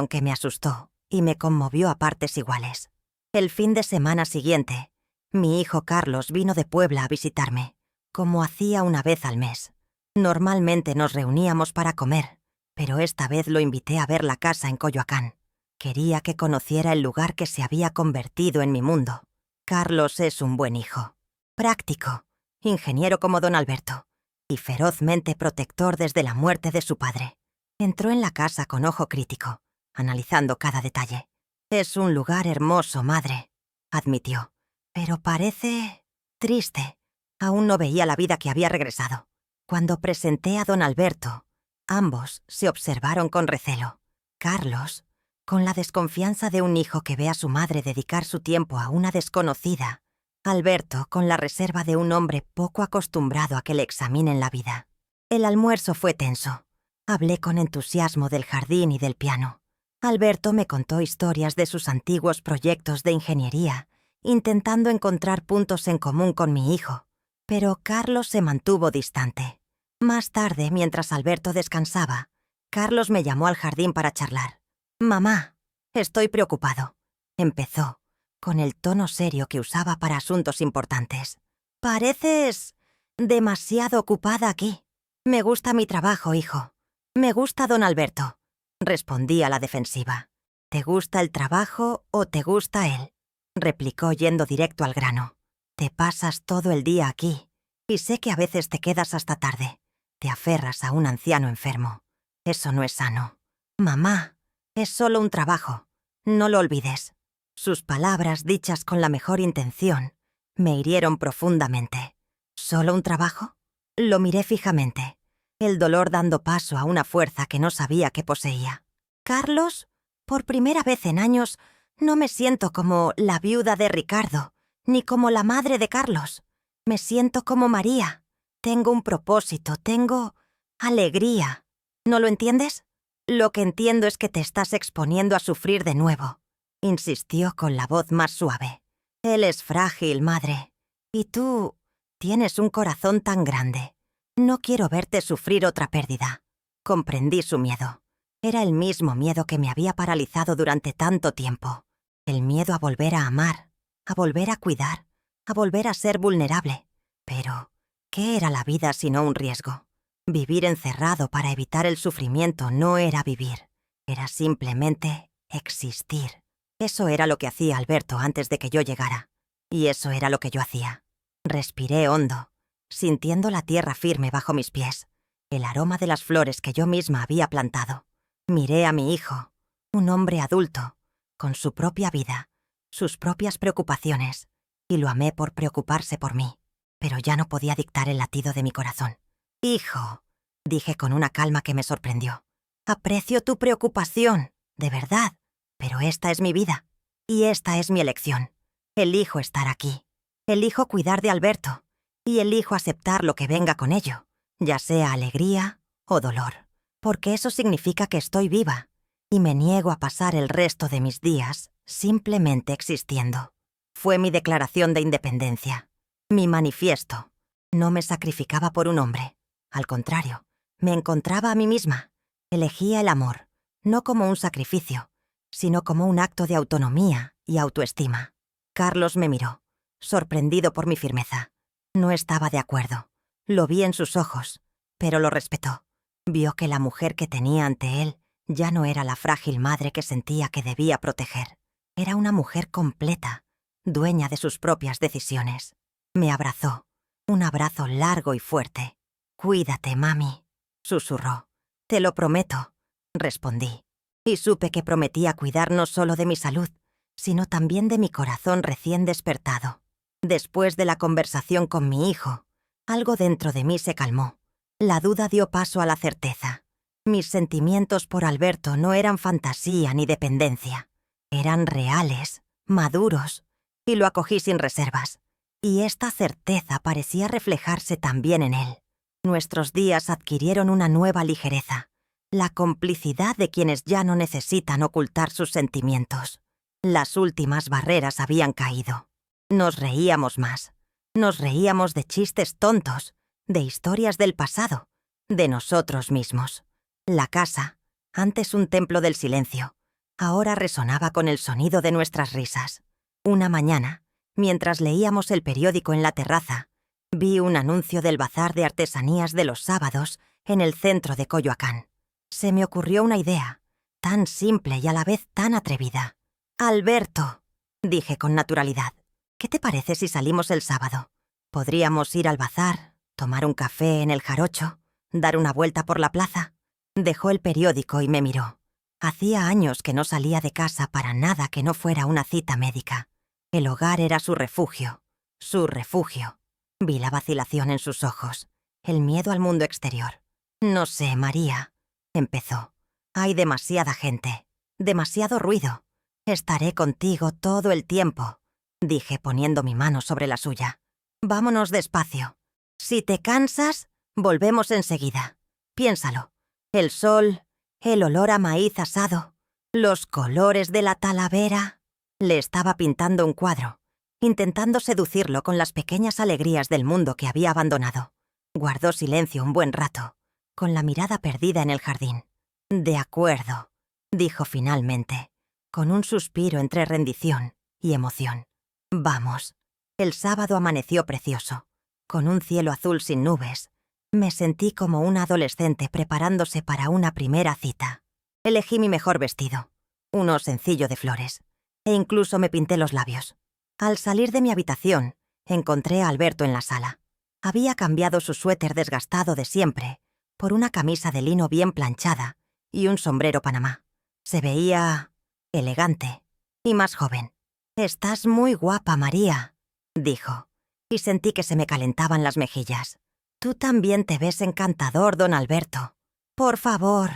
que me asustó y me conmovió a partes iguales. El fin de semana siguiente, mi hijo Carlos vino de Puebla a visitarme, como hacía una vez al mes. Normalmente nos reuníamos para comer, pero esta vez lo invité a ver la casa en Coyoacán. Quería que conociera el lugar que se había convertido en mi mundo. Carlos es un buen hijo, práctico, ingeniero como don Alberto, y ferozmente protector desde la muerte de su padre. Entró en la casa con ojo crítico, analizando cada detalle. Es un lugar hermoso, madre, admitió, pero parece triste. Aún no veía la vida que había regresado. Cuando presenté a don Alberto, ambos se observaron con recelo. Carlos, con la desconfianza de un hijo que ve a su madre dedicar su tiempo a una desconocida. Alberto, con la reserva de un hombre poco acostumbrado a que le examinen la vida. El almuerzo fue tenso. Hablé con entusiasmo del jardín y del piano. Alberto me contó historias de sus antiguos proyectos de ingeniería, intentando encontrar puntos en común con mi hijo. Pero Carlos se mantuvo distante. Más tarde, mientras Alberto descansaba, Carlos me llamó al jardín para charlar. «Mamá, estoy preocupado», empezó, con el tono serio que usaba para asuntos importantes. «Pareces demasiado ocupada aquí. Me gusta mi trabajo, hijo. Me gusta don Alberto», respondí a la defensiva. «¿Te gusta el trabajo o te gusta él?», replicó yendo directo al grano. «Te pasas todo el día aquí, y sé que a veces te quedas hasta tarde. Te aferras a un anciano enfermo. Eso no es sano. Mamá, es solo un trabajo. No lo olvides». Sus palabras, dichas con la mejor intención, me hirieron profundamente. ¿Solo un trabajo? Lo miré fijamente, el dolor dando paso a una fuerza que no sabía que poseía. Carlos, por primera vez en años, no me siento como la viuda de Ricardo, ni como la madre de Carlos. Me siento como María. Tengo un propósito, tengo alegría. ¿No lo entiendes? Lo que entiendo es que te estás exponiendo a sufrir de nuevo, insistió con la voz más suave. Él es frágil, madre. Y tú tienes un corazón tan grande. No quiero verte sufrir otra pérdida. Comprendí su miedo. Era el mismo miedo que me había paralizado durante tanto tiempo. El miedo a volver a amar, a volver a cuidar, a volver a ser vulnerable. Pero, ¿qué era la vida sino un riesgo? Vivir encerrado para evitar el sufrimiento no era vivir. Era simplemente existir. Eso era lo que hacía Alberto antes de que yo llegara. Y eso era lo que yo hacía. Respiré hondo, sintiendo la tierra firme bajo mis pies, el aroma de las flores que yo misma había plantado. Miré a mi hijo, un hombre adulto, con su propia vida, sus propias preocupaciones, y lo amé por preocuparse por mí, pero ya no podía dictar el latido de mi corazón. «Hijo», dije con una calma que me sorprendió, «aprecio tu preocupación, de verdad, pero esta es mi vida, y esta es mi elección. Elijo estar aquí, elijo cuidar de Alberto, y elijo aceptar lo que venga con ello, ya sea alegría o dolor, porque eso significa que estoy viva, y me niego a pasar el resto de mis días simplemente existiendo». Fue mi declaración de independencia, mi manifiesto. No me sacrificaba por un hombre. Al contrario, me encontraba a mí misma. Elegía el amor, no como un sacrificio, sino como un acto de autonomía y autoestima. Carlos me miró, sorprendido por mi firmeza. No estaba de acuerdo. Lo vi en sus ojos, pero lo respetó. Vio que la mujer que tenía ante él ya no era la frágil madre que sentía que debía proteger. Era una mujer completa, dueña de sus propias decisiones. Me abrazó, un abrazo largo y fuerte. «Cuídate, mami», susurró. «Te lo prometo», respondí. Y supe que prometía cuidar no solo de mi salud, sino también de mi corazón recién despertado. Después de la conversación con mi hijo, algo dentro de mí se calmó. La duda dio paso a la certeza. Mis sentimientos por Alberto no eran fantasía ni dependencia. Eran reales, maduros, y lo acogí sin reservas. Y esta certeza parecía reflejarse también en él. Nuestros días adquirieron una nueva ligereza, la complicidad de quienes ya no necesitan ocultar sus sentimientos. Las últimas barreras habían caído. Nos reíamos más. Nos reíamos de chistes tontos, de historias del pasado, de nosotros mismos. La casa, antes un templo del silencio, ahora resonaba con el sonido de nuestras risas. Una mañana, mientras leíamos el periódico en la terraza, vi un anuncio del bazar de artesanías de los sábados en el centro de Coyoacán. Se me ocurrió una idea, tan simple y a la vez tan atrevida. «Alberto», dije con naturalidad, «¿qué te parece si salimos el sábado? Podríamos ir al bazar, tomar un café en el Jarocho, dar una vuelta por la plaza». Dejó el periódico y me miró. Hacía años que no salía de casa para nada que no fuera una cita médica. El hogar era su refugio, su refugio. Vi la vacilación en sus ojos, el miedo al mundo exterior. «No sé, María», empezó. «Hay demasiada gente, demasiado ruido. Estaré contigo todo el tiempo», dije poniendo mi mano sobre la suya. «Vámonos despacio. Si te cansas, volvemos enseguida. Piénsalo. El sol, el olor a maíz asado, los colores de la talavera». Le estaba pintando un cuadro, intentando seducirlo con las pequeñas alegrías del mundo que había abandonado. Guardó silencio un buen rato, con la mirada perdida en el jardín. «De acuerdo», dijo finalmente, con un suspiro entre rendición y emoción. «Vamos». El sábado amaneció precioso, con un cielo azul sin nubes. Me sentí como una adolescente preparándose para una primera cita. Elegí mi mejor vestido, uno sencillo de flores, e incluso me pinté los labios. Al salir de mi habitación, encontré a Alberto en la sala. Había cambiado su suéter desgastado de siempre por una camisa de lino bien planchada y un sombrero panamá. Se veía elegante y más joven. «Estás muy guapa, María», dijo, y sentí que se me calentaban las mejillas. «Tú también te ves encantador, don Alberto». «Por favor»,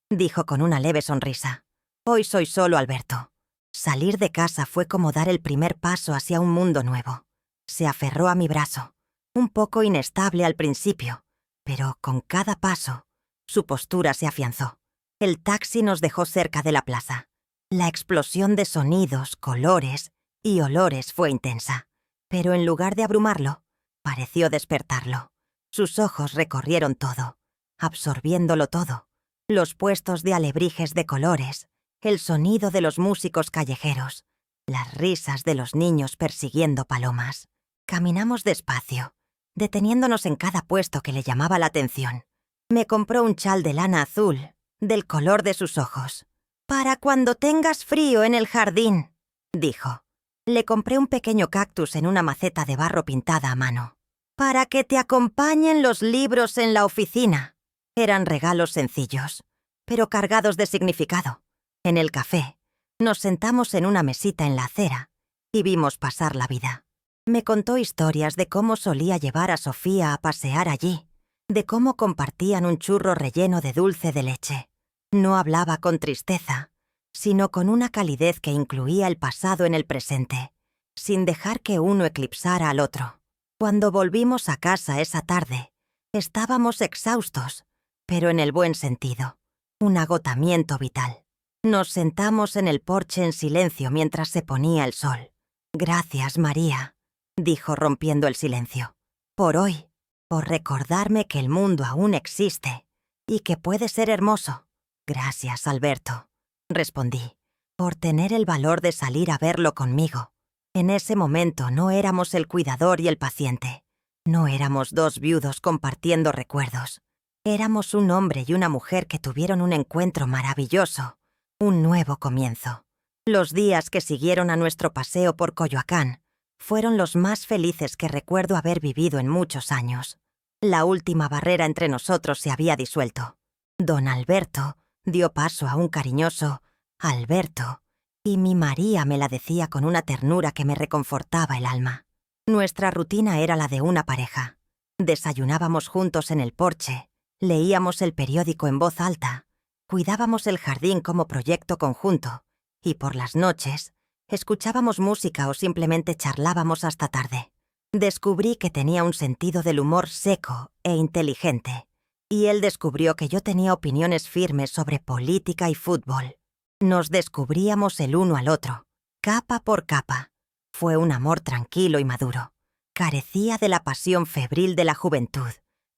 dijo con una leve sonrisa. «Hoy soy solo Alberto». Salir de casa fue como dar el primer paso hacia un mundo nuevo. Se aferró a mi brazo, un poco inestable al principio, pero con cada paso, su postura se afianzó. El taxi nos dejó cerca de la plaza. La explosión de sonidos, colores y olores fue intensa, pero en lugar de abrumarlo, pareció despertarlo. Sus ojos recorrieron todo, absorbiéndolo todo. Los puestos de alebrijes de colores, el sonido de los músicos callejeros, las risas de los niños persiguiendo palomas. Caminamos despacio, deteniéndonos en cada puesto que le llamaba la atención. Me compró un chal de lana azul, del color de sus ojos. «Para cuando tengas frío en el jardín», dijo. Le compré un pequeño cactus en una maceta de barro pintada a mano. «Para que te acompañen los libros en la oficina». Eran regalos sencillos, pero cargados de significado. En el café, nos sentamos en una mesita en la acera y vimos pasar la vida. Me contó historias de cómo solía llevar a Sofía a pasear allí, de cómo compartían un churro relleno de dulce de leche. No hablaba con tristeza, sino con una calidez que incluía el pasado en el presente, sin dejar que uno eclipsara al otro. Cuando volvimos a casa esa tarde, estábamos exhaustos, pero en el buen sentido, un agotamiento vital. Nos sentamos en el porche en silencio mientras se ponía el sol. «Gracias, María», dijo rompiendo el silencio. «Por hoy, por recordarme que el mundo aún existe y que puede ser hermoso». «Gracias, Alberto», respondí, «por tener el valor de salir a verlo conmigo». En ese momento no éramos el cuidador y el paciente. No éramos dos viudos compartiendo recuerdos. Éramos un hombre y una mujer que tuvieron un encuentro maravilloso, un nuevo comienzo. Los días que siguieron a nuestro paseo por Coyoacán fueron los más felices que recuerdo haber vivido en muchos años. La última barrera entre nosotros se había disuelto. Don Alberto dio paso a un cariñoso «Alberto», y mi María me la decía con una ternura que me reconfortaba el alma. Nuestra rutina era la de una pareja. Desayunábamos juntos en el porche, leíamos el periódico en voz alta, cuidábamos el jardín como proyecto conjunto, y por las noches escuchábamos música o simplemente charlábamos hasta tarde. Descubrí que tenía un sentido del humor seco e inteligente, y él descubrió que yo tenía opiniones firmes sobre política y fútbol. Nos descubríamos el uno al otro, capa por capa. Fue un amor tranquilo y maduro. Carecía de la pasión febril de la juventud,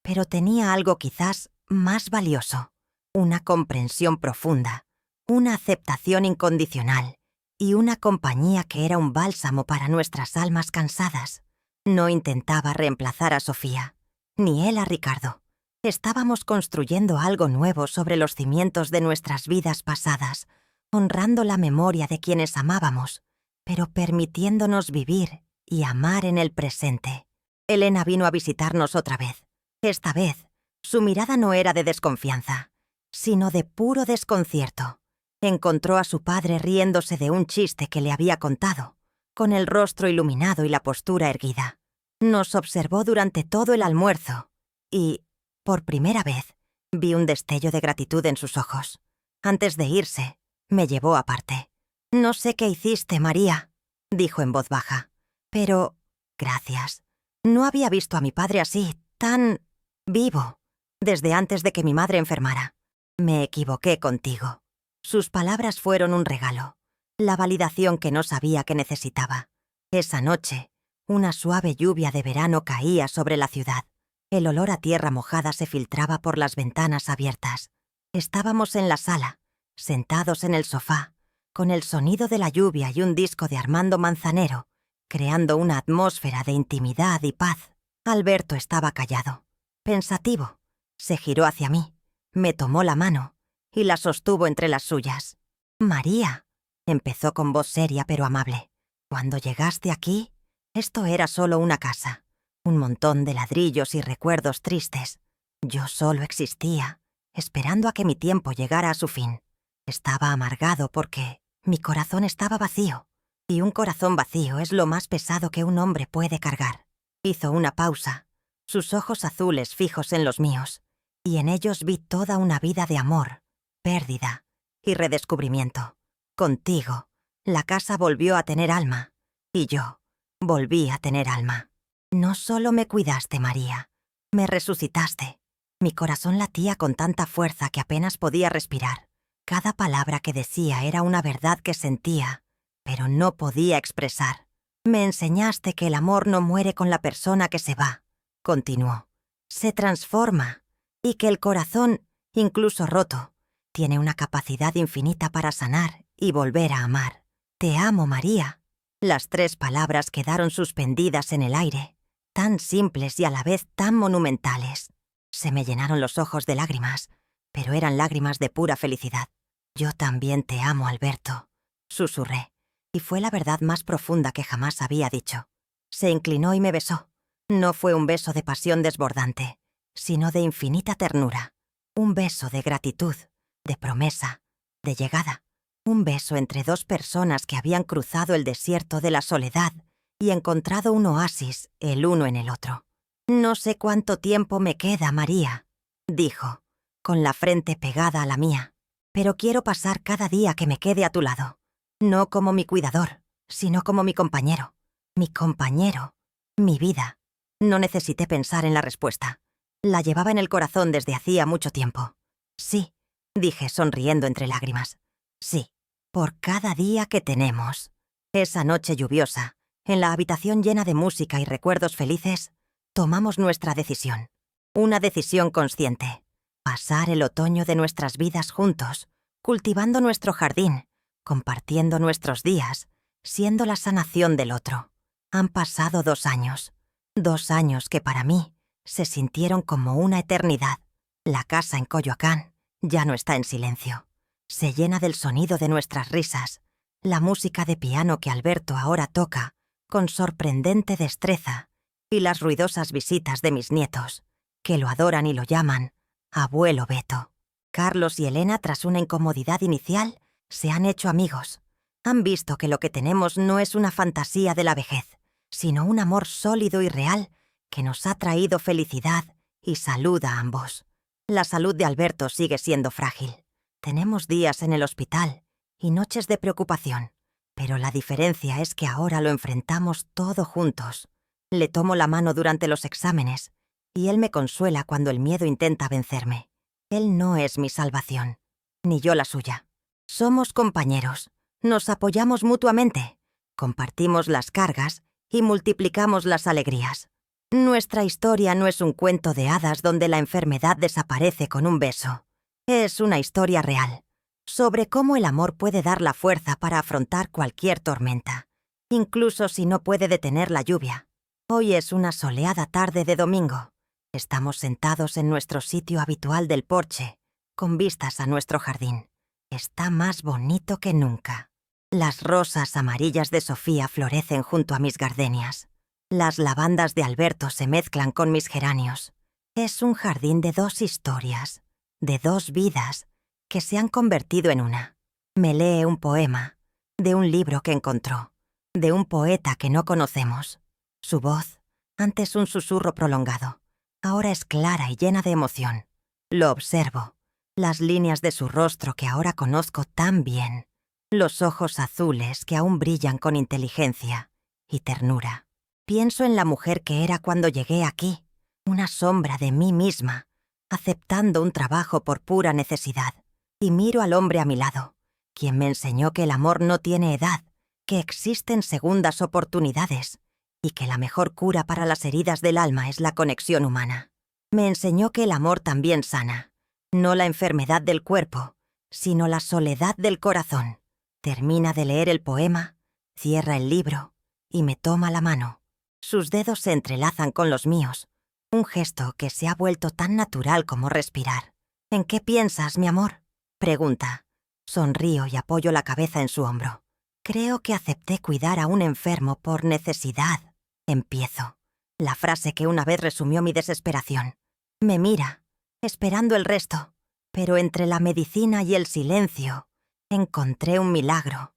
pero tenía algo quizás más valioso, una comprensión profunda, una aceptación incondicional y una compañía que era un bálsamo para nuestras almas cansadas. No intentaba reemplazar a Sofía, ni él a Ricardo. Estábamos construyendo algo nuevo sobre los cimientos de nuestras vidas pasadas, honrando la memoria de quienes amábamos, pero permitiéndonos vivir y amar en el presente. Elena vino a visitarnos otra vez. Esta vez, su mirada no era de desconfianza, sino de puro desconcierto. Encontró a su padre riéndose de un chiste que le había contado, con el rostro iluminado y la postura erguida. Nos observó durante todo el almuerzo y, por primera vez, vi un destello de gratitud en sus ojos. Antes de irse, me llevó aparte. «No sé qué hiciste, María», dijo en voz baja, «pero gracias. No había visto a mi padre así, tan vivo, desde antes de que mi madre enfermara. Me equivoqué contigo». Sus palabras fueron un regalo, la validación que no sabía que necesitaba. Esa noche, una suave lluvia de verano caía sobre la ciudad. El olor a tierra mojada se filtraba por las ventanas abiertas. Estábamos en la sala, sentados en el sofá, con el sonido de la lluvia y un disco de Armando Manzanero, creando una atmósfera de intimidad y paz. Alberto estaba callado, pensativo. Se giró hacia mí, me tomó la mano y la sostuvo entre las suyas. «María», empezó con voz seria pero amable, «cuando llegaste aquí, esto era solo una casa, un montón de ladrillos y recuerdos tristes. Yo solo existía, esperando a que mi tiempo llegara a su fin. Estaba amargado porque mi corazón estaba vacío, Y un corazón vacío es lo más pesado que un hombre puede cargar. Hizo una pausa, sus ojos azules fijos en los míos, y en ellos vi toda una vida de amor, pérdida y redescubrimiento. Contigo, la casa volvió a tener alma, y yo volví a tener alma. No solo me cuidaste, María, me resucitaste. Mi corazón latía con tanta fuerza que apenas podía respirar. Cada palabra que decía era una verdad que sentía, pero no podía expresar. Me enseñaste que el amor no muere con la persona que se va, continuó. Se transforma, y que el corazón, incluso roto, tiene una capacidad infinita para sanar y volver a amar. Te amo, María. Las 3 palabras quedaron suspendidas en el aire, tan simples y a la vez tan monumentales. Se me llenaron los ojos de lágrimas, pero eran lágrimas de pura felicidad. Yo también te amo, Alberto, susurré, y fue la verdad más profunda que jamás había dicho. Se inclinó y me besó. No fue un beso de pasión desbordante, sino de infinita ternura. Un beso de gratitud, de promesa, de llegada. Un beso entre 2 personas que habían cruzado el desierto de la soledad y encontrado un oasis el uno en el otro. No sé cuánto tiempo me queda, María, dijo, con la frente pegada a la mía, pero quiero pasar cada día que me quede a tu lado. No como mi cuidador, sino como mi compañero. Mi compañero, mi vida. No necesité pensar en la respuesta. La llevaba en el corazón desde hacía mucho tiempo. Sí, dije sonriendo entre lágrimas. Sí, por cada día que tenemos. Esa noche lluviosa, en la habitación llena de música y recuerdos felices, tomamos nuestra decisión. Una decisión consciente. Pasar el otoño de nuestras vidas juntos, cultivando nuestro jardín, compartiendo nuestros días, siendo la sanación del otro. Han pasado 2 años. 2 años que para mí se sintieron como una eternidad. La casa en Coyoacán ya no está en silencio. Se llena del sonido de nuestras risas, la música de piano que Alberto ahora toca con sorprendente destreza y las ruidosas visitas de mis nietos, que lo adoran y lo llaman Abuelo Beto. Carlos y Elena, tras una incomodidad inicial, se han hecho amigos. Han visto que lo que tenemos no es una fantasía de la vejez, sino un amor sólido y real que nos ha traído felicidad y salud a ambos. La salud de Alberto sigue siendo frágil. Tenemos días en el hospital y noches de preocupación, pero la diferencia es que ahora lo enfrentamos todo juntos. Le tomo la mano durante los exámenes y él me consuela cuando el miedo intenta vencerme. Él no es mi salvación, ni yo la suya. Somos compañeros, nos apoyamos mutuamente, compartimos las cargas y multiplicamos las alegrías. Nuestra historia no es un cuento de hadas donde la enfermedad desaparece con un beso. Es una historia real, sobre cómo el amor puede dar la fuerza para afrontar cualquier tormenta, incluso si no puede detener la lluvia. Hoy es una soleada tarde de domingo. Estamos sentados en nuestro sitio habitual del porche, con vistas a nuestro jardín. Está más bonito que nunca. Las rosas amarillas de Sofía florecen junto a mis gardenias. Las lavandas de Alberto se mezclan con mis geranios. Es un jardín de 2 historias, de 2 vidas, que se han convertido en una. Me lee un poema, de un libro que encontró, de un poeta que no conocemos. Su voz, antes un susurro prolongado, ahora es clara y llena de emoción. Lo observo, las líneas de su rostro que ahora conozco tan bien, los ojos azules que aún brillan con inteligencia y ternura. Pienso en la mujer que era cuando llegué aquí, una sombra de mí misma, aceptando un trabajo por pura necesidad. Y miro al hombre a mi lado, quien me enseñó que el amor no tiene edad, que existen segundas oportunidades y que la mejor cura para las heridas del alma es la conexión humana. Me enseñó que el amor también sana, no la enfermedad del cuerpo, sino la soledad del corazón. Termina de leer el poema, cierra el libro y me toma la mano. Sus dedos se entrelazan con los míos, un gesto que se ha vuelto tan natural como respirar. ¿En qué piensas, mi amor?, pregunta. Sonrío y apoyo la cabeza en su hombro. Creo que acepté cuidar a un enfermo por necesidad. Empiezo. La frase que una vez resumió mi desesperación. Me mira, esperando el resto, pero entre la medicina y el silencio encontré un milagro.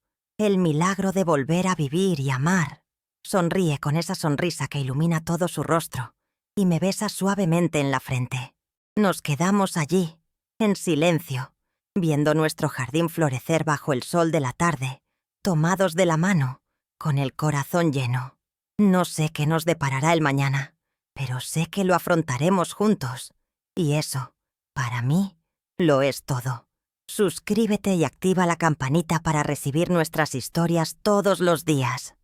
el milagro de volver a vivir y amar. Sonríe con esa sonrisa que ilumina todo su rostro y me besa suavemente en la frente. Nos quedamos allí, en silencio, viendo nuestro jardín florecer bajo el sol de la tarde, tomados de la mano, con el corazón lleno. No sé qué nos deparará el mañana, pero sé que lo afrontaremos juntos. Y eso, para mí, lo es todo. Suscríbete y activa la campanita para recibir nuestras historias todos los días.